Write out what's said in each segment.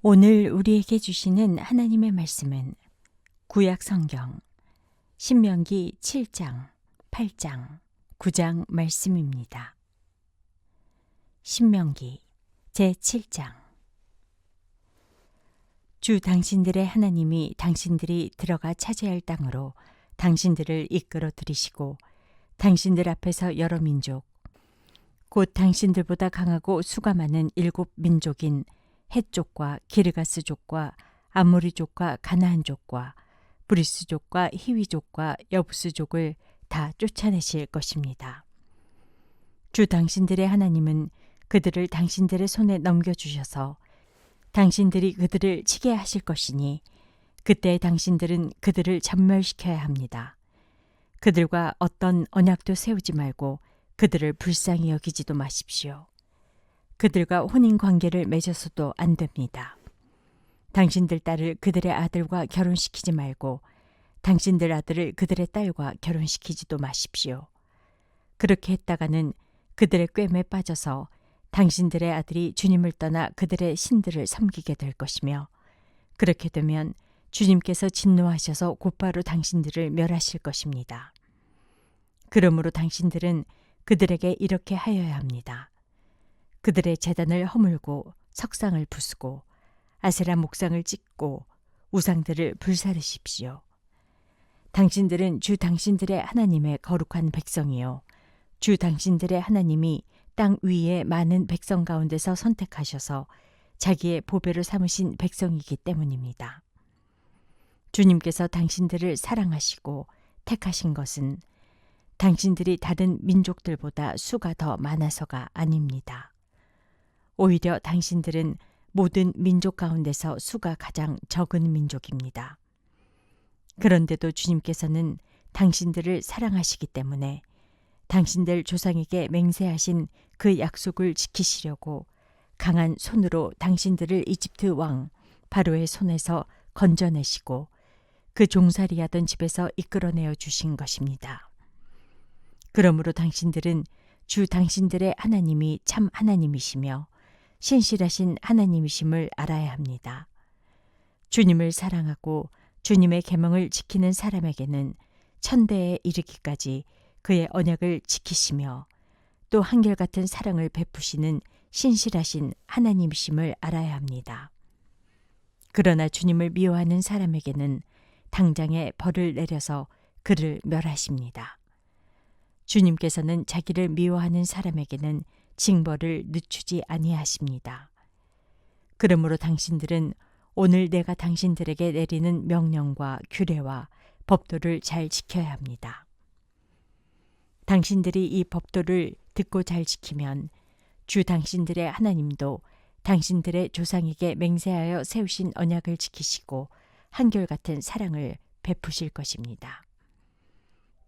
오늘 우리에게 주시는 하나님의 말씀은 구약 성경 신명기 7장, 8장, 9장 말씀입니다. 신명기 제7장. 주 당신들의 하나님이 당신들이 들어가 차지할 땅으로 당신들을 이끌어 들이시고 당신들 앞에서 여러 민족, 곧 당신들보다 강하고 수가 많은 7 민족인 헷족과 기르가스족과 아모리족과 가나안족과 브리스족과 히위족과 여부스족을 다 쫓아내실 것입니다. 주 당신들의 하나님은 그들을 당신들의 손에 넘겨주셔서 당신들이 그들을 치게 하실 것이니 그때 당신들은 그들을 전멸시켜야 합니다. 그들과 어떤 언약도 세우지 말고 그들을 불쌍히 여기지도 마십시오. 그들과 혼인관계를 맺어서도 안 됩니다. 당신들 딸을 그들의 아들과 결혼시키지 말고 당신들 아들을 그들의 딸과 결혼시키지도 마십시오. 그렇게 했다가는 그들의 꿰매에 빠져서 당신들의 아들이 주님을 떠나 그들의 신들을 섬기게 될 것이며 그렇게 되면 주님께서 진노하셔서 곧바로 당신들을 멸하실 것입니다. 그러므로 당신들은 그들에게 이렇게 하여야 합니다. 그들의 제단을 허물고 석상을 부수고 아세라 목상을 찢고 우상들을 불사르십시오. 당신들은 주 당신들의 하나님의 거룩한 백성이요 주 당신들의 하나님이 땅 위에 많은 백성 가운데서 선택하셔서 자기의 보배로 삼으신 백성이기 때문입니다. 주님께서 당신들을 사랑하시고 택하신 것은 당신들이 다른 민족들보다 수가 더 많아서가 아닙니다. 오히려 당신들은 모든 민족 가운데서 수가 가장 적은 민족입니다. 그런데도 주님께서는 당신들을 사랑하시기 때문에 당신들 조상에게 맹세하신 그 약속을 지키시려고 강한 손으로 당신들을 이집트 왕 바로의 손에서 건져내시고 그 종살이하던 집에서 이끌어내어 주신 것입니다. 그러므로 당신들은 주 당신들의 하나님이 참 하나님이시며 신실하신 하나님이심을 알아야 합니다. 주님을 사랑하고 주님의 계명을 지키는 사람에게는 천대에 이르기까지 그의 언약을 지키시며 또 한결같은 사랑을 베푸시는 신실하신 하나님이심을 알아야 합니다. 그러나 주님을 미워하는 사람에게는 당장에 벌을 내려서 그를 멸하십니다. 주님께서는 자기를 미워하는 사람에게는 징벌을 늦추지 아니하십니다. 그러므로 당신들은 오늘 내가 당신들에게 내리는 명령과 규례와 법도를 잘 지켜야 합니다. 당신들이 이 법도를 듣고 잘 지키면 주 당신들의 하나님도 당신들의 조상에게 맹세하여 세우신 언약을 지키시고 한결같은 사랑을 베푸실 것입니다.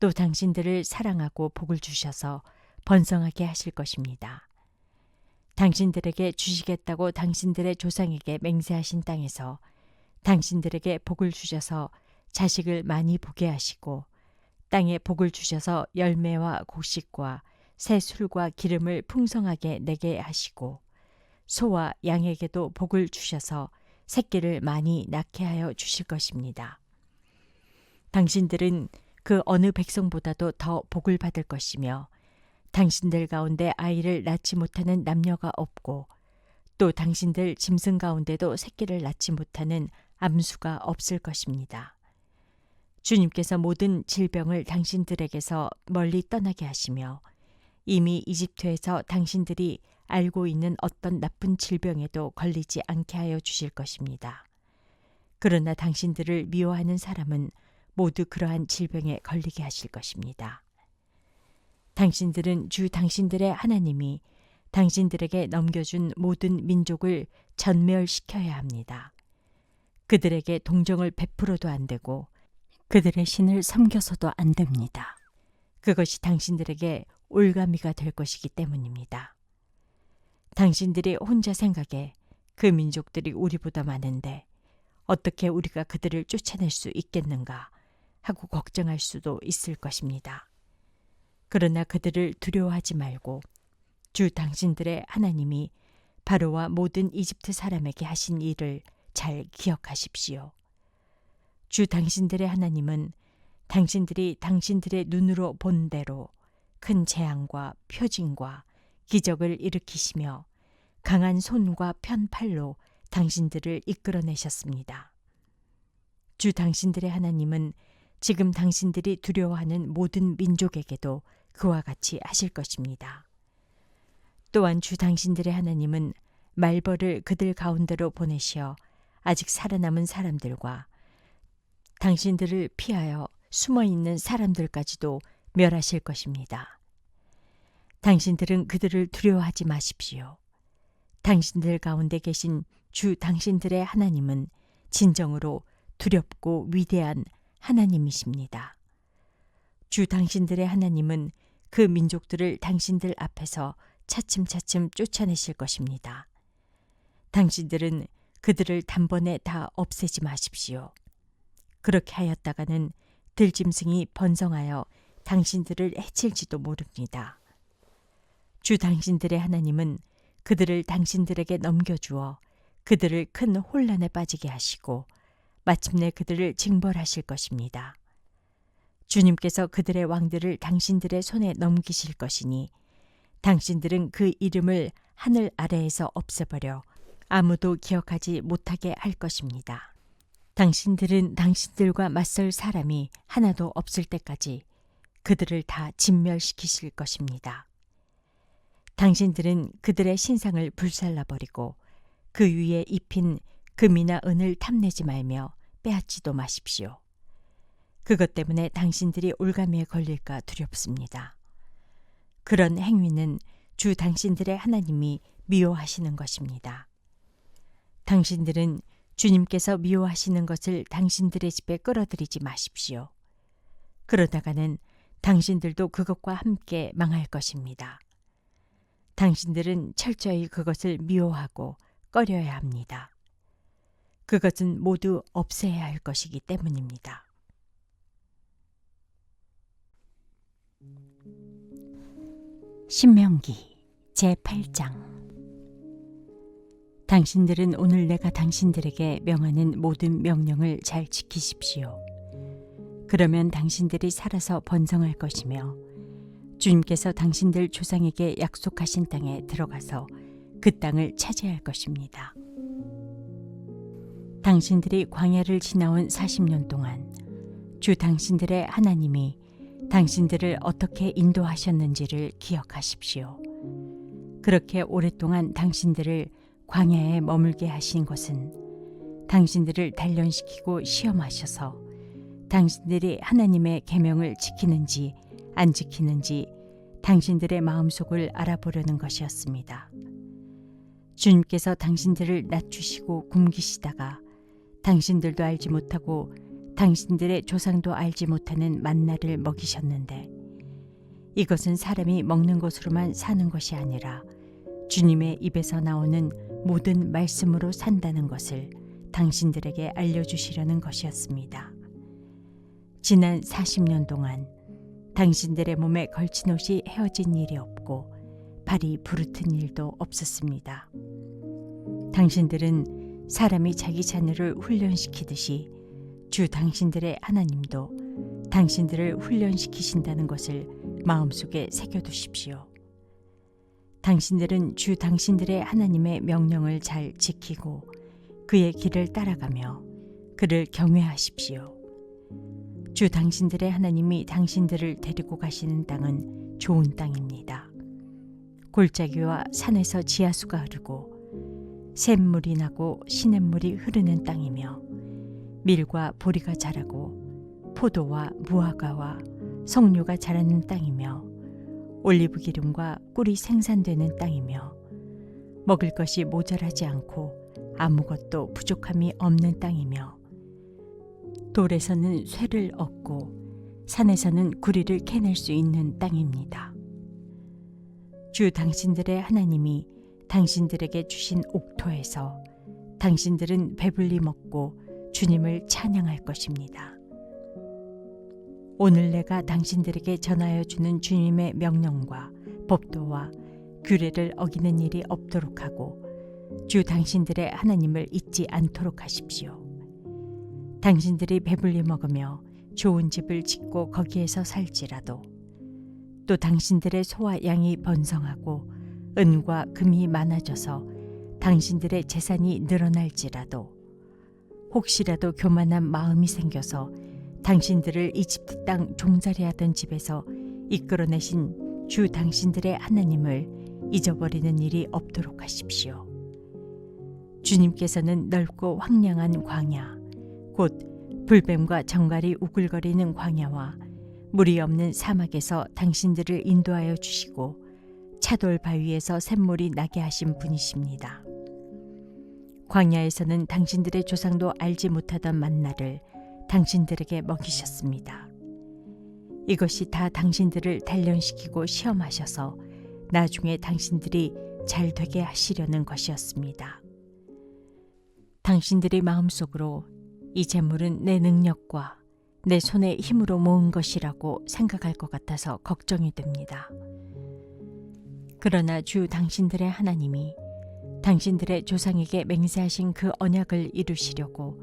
또 당신들을 사랑하고 복을 주셔서 번성하게 하실 것입니다. 당신들에게 주시겠다고 당신들의 조상에게 맹세하신 땅에서 당신들에게 복을 주셔서 자식을 많이 보게 하시고 땅에 복을 주셔서 열매와 곡식과 새 술과 기름을 풍성하게 내게 하시고 소와 양에게도 복을 주셔서 새끼를 많이 낳게 하여 주실 것입니다. 당신들은 그 어느 백성보다도 더 복을 받을 것이며 당신들 가운데 아이를 낳지 못하는 남녀가 없고 또 당신들 짐승 가운데도 새끼를 낳지 못하는 암수가 없을 것입니다. 주님께서 모든 질병을 당신들에게서 멀리 떠나게 하시며 이미 이집트에서 당신들이 알고 있는 어떤 나쁜 질병에도 걸리지 않게 하여 주실 것입니다. 그러나 당신들을 미워하는 사람은 모두 그러한 질병에 걸리게 하실 것입니다. 당신들은 주 당신들의 하나님이 당신들에게 넘겨준 모든 민족을 전멸시켜야 합니다. 그들에게 동정을 베풀어도 안 되고 그들의 신을 섬겨서도 안 됩니다. 그것이 당신들에게 올가미가 될 것이기 때문입니다. 당신들이 혼자 생각에 그 민족들이 우리보다 많은데 어떻게 우리가 그들을 쫓아낼 수 있겠는가 하고 걱정할 수도 있을 것입니다. 그러나 그들을 두려워하지 말고 주 당신들의 하나님이 바로와 모든 이집트 사람에게 하신 일을 잘 기억하십시오. 주 당신들의 하나님은 당신들이 당신들의 눈으로 본 대로 큰 재앙과 표징과 기적을 일으키시며 강한 손과 편팔로 당신들을 이끌어내셨습니다. 주 당신들의 하나님은 지금 당신들이 두려워하는 모든 민족에게도 그와 같이 하실 것입니다. 또한 주 당신들의 하나님은 말벌을 그들 가운데로 보내시어 아직 살아남은 사람들과 당신들을 피하여 숨어있는 사람들까지도 멸하실 것입니다. 당신들은 그들을 두려워하지 마십시오. 당신들 가운데 계신 주 당신들의 하나님은 진정으로 두렵고 위대한 하나님이십니다. 주 당신들의 하나님은 그 민족들을 당신들 앞에서 차츰차츰 쫓아내실 것입니다. 당신들은 그들을 단번에 다 없애지 마십시오. 그렇게 하였다가는 들짐승이 번성하여 당신들을 해칠지도 모릅니다. 주 당신들의 하나님은 그들을 당신들에게 넘겨주어 그들을 큰 혼란에 빠지게 하시고 마침내 그들을 징벌하실 것입니다. 주님께서 그들의 왕들을 당신들의 손에 넘기실 것이니 당신들은 그 이름을 하늘 아래에서 없애버려 아무도 기억하지 못하게 할 것입니다. 당신들은 당신들과 맞설 사람이 하나도 없을 때까지 그들을 다 진멸시키실 것입니다. 당신들은 그들의 신상을 불살라버리고 그 위에 입힌 금이나 은을 탐내지 말며 빼앗지도 마십시오. 그것 때문에 당신들이 올가미에 걸릴까 두렵습니다. 그런 행위는 주 당신들의 하나님이 미워하시는 것입니다. 당신들은 주님께서 미워하시는 것을 당신들의 집에 끌어들이지 마십시오. 그러다가는 당신들도 그것과 함께 망할 것입니다. 당신들은 철저히 그것을 미워하고 꺼려야 합니다. 그것은 모두 없애야 할 것이기 때문입니다. 신명기 제8장. 당신들은 오늘 내가 당신들에게 명하는 모든 명령을 잘 지키십시오. 그러면 당신들이 살아서 번성할 것이며 주님께서 당신들 조상에게 약속하신 땅에 들어가서 그 땅을 차지할 것입니다. 당신들이 광야를 지나온 40년 동안 주 당신들의 하나님이 당신들을 어떻게 인도하셨는지를 기억하십시오. 그렇게 오랫동안 당신들을 광야에 머물게 하신 것은 당신들을 단련시키고 시험하셔서 당신들이 하나님의 계명을 지키는지 안 지키는지 당신들의 마음속을 알아보려는 것이었습니다. 주님께서 당신들을 낮추시고 굶기시다가 당신들도 알지 못하고 당신들의 조상도 알지 못하는 만나를 먹이셨는데 이것은 사람이 먹는 것으로만 사는 것이 아니라 주님의 입에서 나오는 모든 말씀으로 산다는 것을 당신들에게 알려주시려는 것이었습니다. 지난 40년 동안 당신들의 몸에 걸친 옷이 헤어진 일이 없고 발이 부르튼 일도 없었습니다. 당신들은 사람이 자기 자녀를 훈련시키듯이 주 당신들의 하나님도 당신들을 훈련시키신다는 것을 마음속에 새겨두십시오. 당신들은 주 당신들의 하나님의 명령을 잘 지키고 그의 길을 따라가며 그를 경외하십시오. 주 당신들의 하나님이 당신들을 데리고 가시는 땅은 좋은 땅입니다. 골짜기와 산에서 지하수가 흐르고 샘물이 나고 시냇물이 흐르는 땅이며 밀과 보리가 자라고 포도와 무화과와 석류가 자라는 땅이며 올리브 기름과 꿀이 생산되는 땅이며 먹을 것이 모자라지 않고 아무것도 부족함이 없는 땅이며 돌에서는 쇠를 얻고 산에서는 구리를 캐낼 수 있는 땅입니다. 주 당신들의 하나님이 당신들에게 주신 옥토에서 당신들은 배불리 먹고 주님을 찬양할 것입니다. 오늘 내가 당신들에게 전하여 주는 주님의 명령과 법도와 규례를 어기는 일이 없도록 하고 주 당신들의 하나님을 잊지 않도록 하십시오. 당신들이 배불리 먹으며 좋은 집을 짓고 거기에서 살지라도, 또 당신들의 소와 양이 번성하고 은과 금이 많아져서 당신들의 재산이 늘어날지라도, 혹시라도 교만한 마음이 생겨서 당신들을 이집트 땅 종살이하던 집에서 이끌어내신 주 당신들의 하나님을 잊어버리는 일이 없도록 하십시오. 주님께서는 넓고 황량한 광야, 곧 불뱀과 정갈이 우글거리는 광야와 물이 없는 사막에서 당신들을 인도하여 주시고 차돌 바위에서 샘물이 나게 하신 분이십니다. 광야에서는 당신들의 조상도 알지 못하던 만나를 당신들에게 먹이셨습니다. 이것이 다 당신들을 단련시키고 시험하셔서 나중에 당신들이 잘 되게 하시려는 것이었습니다. 당신들이 마음속으로 이 재물은 내 능력과 내 손의 힘으로 모은 것이라고 생각할 것 같아서 걱정이 됩니다. 그러나 주 당신들의 하나님이 당신들의 조상에게 맹세하신 그 언약을 이루시려고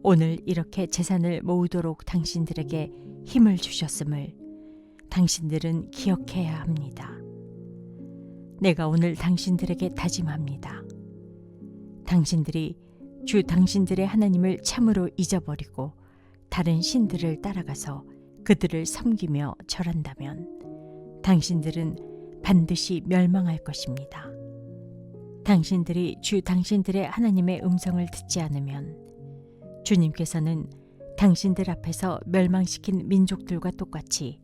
오늘 이렇게 재산을 모으도록 당신들에게 힘을 주셨음을 당신들은 기억해야 합니다. 내가 오늘 당신들에게 다짐합니다. 당신들이 주 당신들의 하나님을 참으로 잊어버리고 다른 신들을 따라가서 그들을 섬기며 절한다면 당신들은 반드시 멸망할 것입니다. 당신들이 주 당신들의 하나님의 음성을 듣지 않으면 주님께서는 당신들 앞에서 멸망시킨 민족들과 똑같이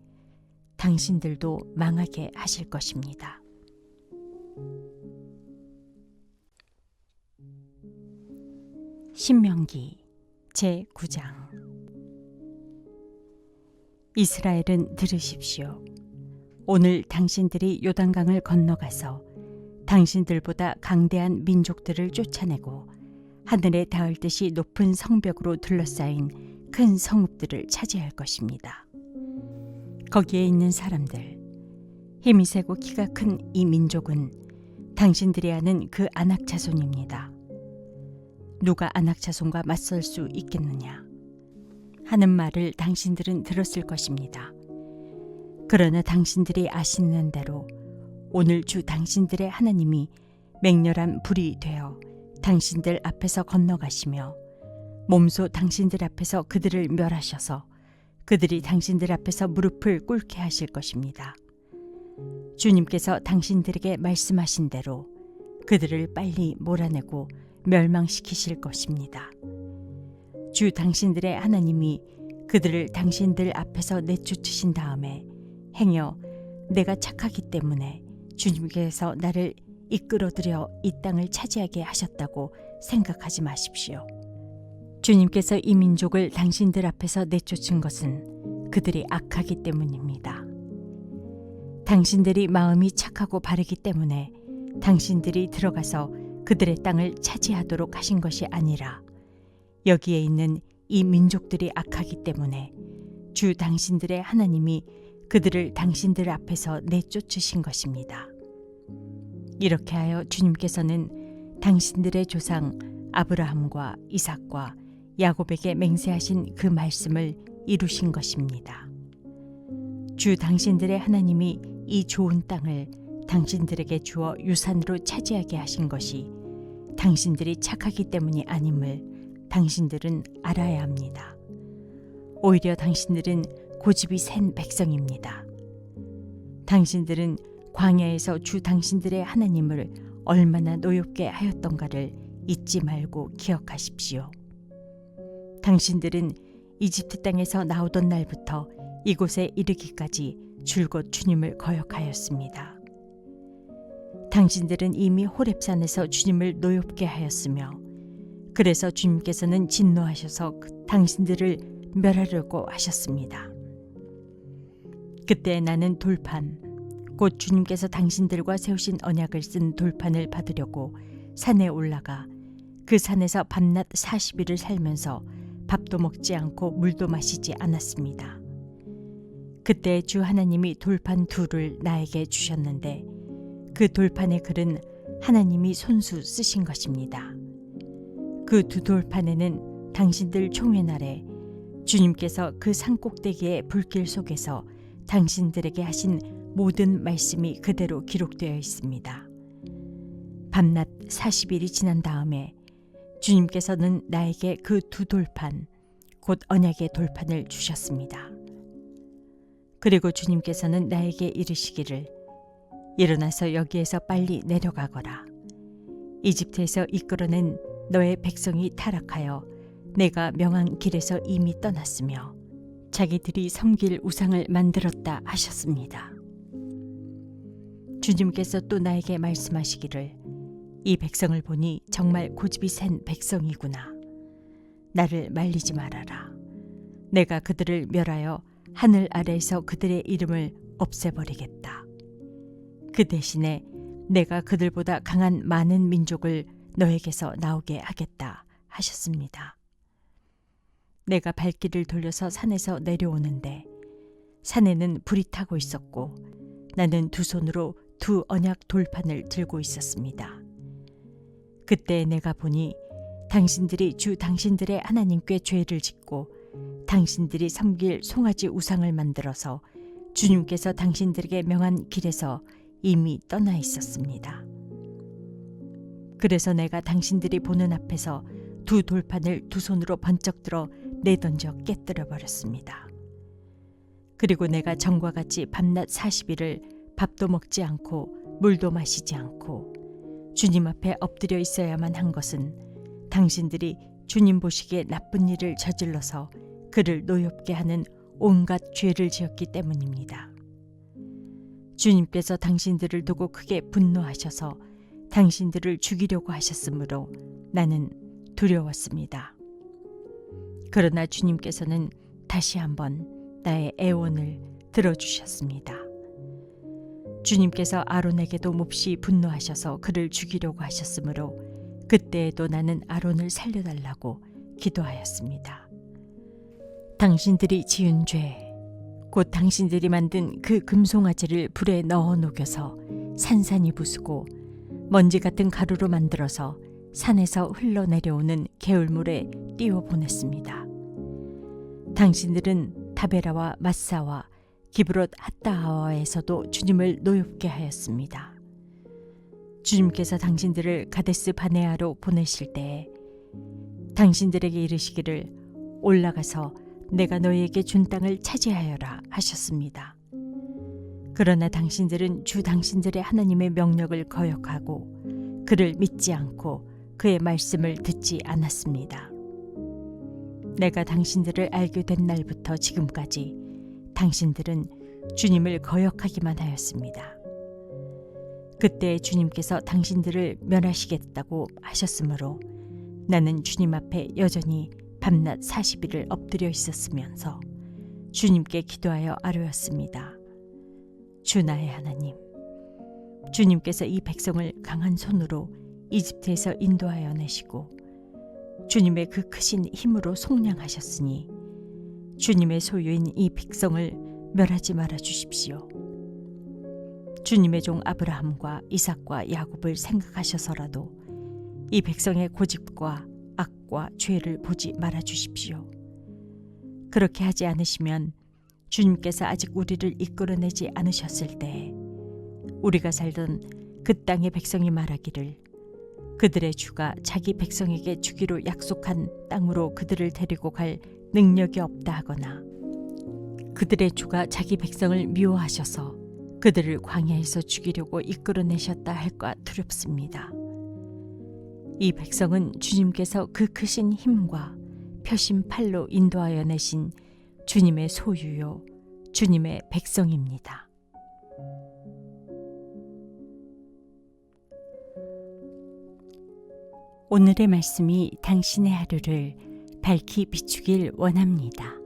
당신들도 망하게 하실 것입니다. 신명기 제9장. 이스라엘은 들으십시오. 오늘 당신들이 요단강을 건너가서 당신들보다 강대한 민족들을 쫓아내고 하늘에 닿을 듯이 높은 성벽으로 둘러싸인 큰 성읍들을 차지할 것입니다. 거기에 있는 사람들, 힘이 세고 키가 큰 이 민족은 당신들이 아는 그 아낙 자손입니다. 누가 아낙 자손과 맞설 수 있겠느냐 하는 말을 당신들은 들었을 것입니다. 그러나 당신들이 아시는 대로 오늘 주 당신들의 하나님이 맹렬한 불이 되어 당신들 앞에서 건너가시며 몸소 당신들 앞에서 그들을 멸하셔서 그들이 당신들 앞에서 무릎을 꿇게 하실 것입니다. 주님께서 당신들에게 말씀하신 대로 그들을 빨리 몰아내고 멸망시키실 것입니다. 주 당신들의 하나님이 그들을 당신들 앞에서 내쫓으신 다음에 행여 내가 착하기 때문에 주님께서 나를 이끌어들여 이 땅을 차지하게 하셨다고 생각하지 마십시오. 주님께서 이 민족을 당신들 앞에서 내쫓은 것은 그들이 악하기 때문입니다. 당신들이 마음이 착하고 바르기 때문에 당신들이 들어가서 그들의 땅을 차지하도록 하신 것이 아니라 여기에 있는 이 민족들이 악하기 때문에 주 당신들의 하나님이 그들을 당신들 앞에서 내쫓으신 것입니다. 이렇게 하여 주님께서는 당신들의 조상 아브라함과 이삭과 야곱에게 맹세하신 그 말씀을 이루신 것입니다. 주 당신들의 하나님이 이 좋은 땅을 당신들에게 주어 유산으로 차지하게 하신 것이 당신들이 착하기 때문이 아님을 당신들은 알아야 합니다. 오히려 당신들은 고집이 센 백성입니다. 당신들은 광야에서 주 당신들의 하나님을 얼마나 노엽게 하였던가를 잊지 말고 기억하십시오. 당신들은 이집트 땅에서 나오던 날부터 이곳에 이르기까지 줄곧 주님을 거역하였습니다. 당신들은 이미 호렙산에서 주님을 노엽게 하였으며 그래서 주님께서는 진노하셔서 당신들을 멸하려고 하셨습니다. 그때 나는 돌판, 곧 주님께서 당신들과 세우신 언약을 쓴 돌판을 받으려고 산에 올라가 그 산에서 밤낮 40일을 살면서 밥도 먹지 않고 물도 마시지 않았습니다. 그때 주 하나님이 돌판 둘을 나에게 주셨는데 그 돌판의 글은 하나님이 손수 쓰신 것입니다. 그 두 돌판에는 당신들 총회 날에 주님께서 그 산꼭대기의 불길 속에서 당신들에게 하신 모든 말씀이 그대로 기록되어 있습니다. 밤낮 40일이 지난 다음에 주님께서는 나에게 그 두 돌판, 곧 언약의 돌판을 주셨습니다. 그리고 주님께서는 나에게 이르시기를 일어나서 여기에서 빨리 내려가거라. 이집트에서 이끌어낸 너의 백성이 타락하여 내가 명한 길에서 이미 떠났으며 자기들이 섬길 우상을 만들었다 하셨습니다. 주님께서 또 나에게 말씀하시기를 이 백성을 보니 정말 고집이 센 백성이구나. 나를 말리지 말아라. 내가 그들을 멸하여 하늘 아래에서 그들의 이름을 없애버리겠다. 그 대신에 내가 그들보다 강한 많은 민족을 너에게서 나오게 하겠다 하셨습니다. 내가 발길을 돌려서 산에서 내려오는데 산에는 불이 타고 있었고 나는 두 손으로 두 언약 돌판을 들고 있었습니다. 그때 내가 보니 당신들이 주 당신들의 하나님께 죄를 짓고 당신들이 섬길 송아지 우상을 만들어서 주님께서 당신들에게 명한 길에서 이미 떠나 있었습니다. 그래서 내가 당신들이 보는 앞에서 두 돌판을 두 손으로 번쩍 들어 내던져 깨뜨려 버렸습니다. 그리고 내가 전과 같이 밤낮 40일을 밥도 먹지 않고 물도 마시지 않고 주님 앞에 엎드려 있어야만 한 것은 당신들이 주님 보시기에 나쁜 일을 저질러서 그를 노엽게 하는 온갖 죄를 지었기 때문입니다. 주님께서 당신들을 두고 크게 분노하셔서 당신들을 죽이려고 하셨으므로 나는 두려웠습니다. 그러나 주님께서는 다시 한번 나의 애원을 들어주셨습니다. 주님께서 아론에게도 몹시 분노하셔서 그를 죽이려고 하셨으므로 그때에도 나는 아론을 살려달라고 기도하였습니다. 당신들이 지은 죄, 곧 당신들이 만든 그 금송아지를 불에 넣어 녹여서 산산이 부수고 먼지 같은 가루로 만들어서 산에서 흘러내려오는 개울물에 띄워 보냈습니다. 당신들은 다베라와 마사와 기브롯 핫다하와에서도 주님을 노엽게 하였습니다. 주님께서 당신들을 가데스 바네아로 보내실 때에 당신들에게 이르시기를 올라가서 내가 너희에게 준 땅을 차지하여라 하셨습니다. 그러나 당신들은 주 당신들의 하나님의 명령을 거역하고 그를 믿지 않고 그의 말씀을 듣지 않았습니다. 내가 당신들을 알게 된 날부터 지금까지 당신들은 주님을 거역하기만 하였습니다. 그때 주님께서 당신들을 멸하시겠다고 하셨으므로 나는 주님 앞에 여전히 밤낮 40일을 엎드려 있었으면서 주님께 기도하여 아뢰었습니다. 주 나의 하나님, 주님께서 이 백성을 강한 손으로 이집트에서 인도하여 내시고 주님의 그 크신 힘으로 속량하셨으니 주님의 소유인 이 백성을 멸하지 말아 주십시오. 주님의 종 아브라함과 이삭과 야곱을 생각하셔서라도 이 백성의 고집과 악과 죄를 보지 말아 주십시오. 그렇게 하지 않으시면 주님께서 아직 우리를 이끌어내지 않으셨을 때에 우리가 살던 그 땅의 백성이 말하기를 그들의 주가 자기 백성에게 주기로 약속한 땅으로 그들을 데리고 갈 능력이 없다 하거나 그들의 주가 자기 백성을 미워하셔서 그들을 광야에서 죽이려고 이끌어내셨다 할까 두렵습니다. 이 백성은 주님께서 그 크신 힘과 펴신 팔로 인도하여 내신 주님의 소유요, 주님의 백성입니다. 오늘의 말씀이 당신의 하루를 밝히 비추길 원합니다.